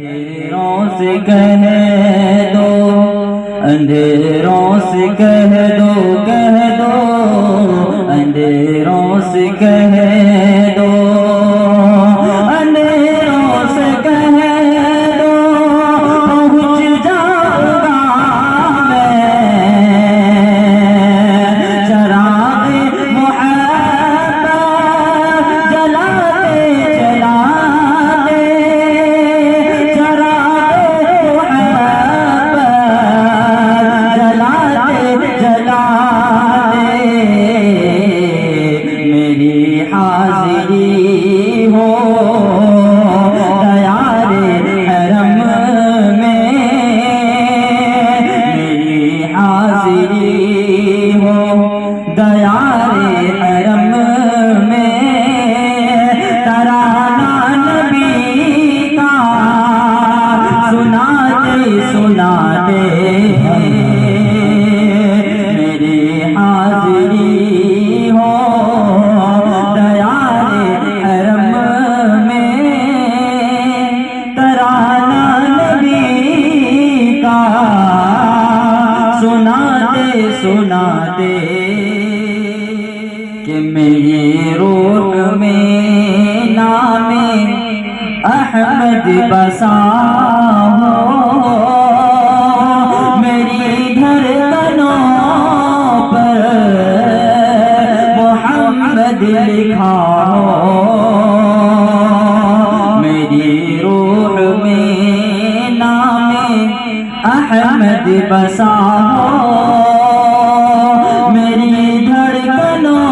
अंधेरों से कह दो, अंधेरों से कह दो, कह दो, अंधेरों से कह दो, अंधेरों से कह दो, पहुँच जाऊंगा मैं चरागे मोहब्बत जलाते जलाते, चरागे मोहब्बत जलाते जलाते, मेरी हाजिरी हो दयारे हरम में, मेरी हाजिरी हो दयारे हरम में, तराना नबी का सुनाते सुनाते, मेरी हाजिरी हो दयारे हरम में, तराना नबी का सुनाते सुनाते, कि मेरी रूह में नामे अहमद बसा हो, मेरी धड़कनों पर मोहम्मद लिखा हो, मेरी रूह में नामे अहमद बसा हो, मेरी धड़कनों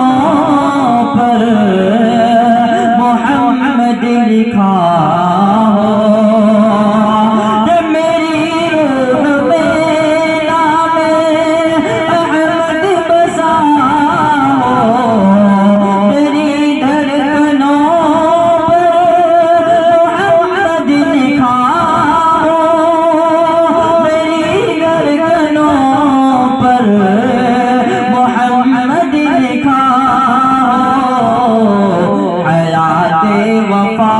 पर मोहम्मद लिखा हो, मेरी रूह में नामे अहमद बसा हो, मेरी धड़कनों पर मोहम्मद लिखा हो, मेरी धड़कनों पर मोहम्मद लिखा हो, हयाते वफा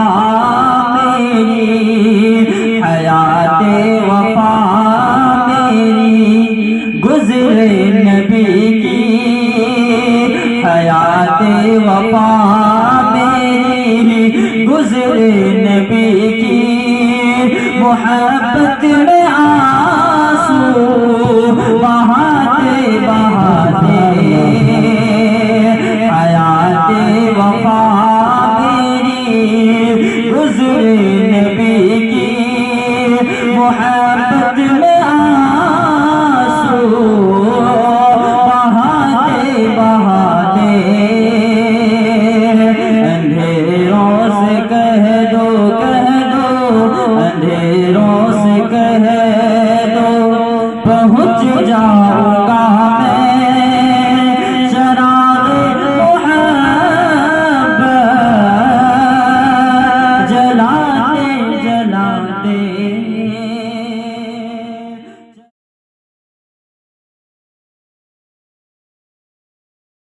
मेरी, हयाते वफा मेरी गुज़रे नबी की, हयाते वफा मेरी गुज़रे नबी की, मोहब्बत में आंसू बहाते बहाते, हयाते वफा मेरी गुज़रे नबी की, मोहब्बत में आंसू बहाते बहाते, अंधेरों से कह दो, कह दो, अंधेरों से कह दो, पहुँच जाऊंगा मैं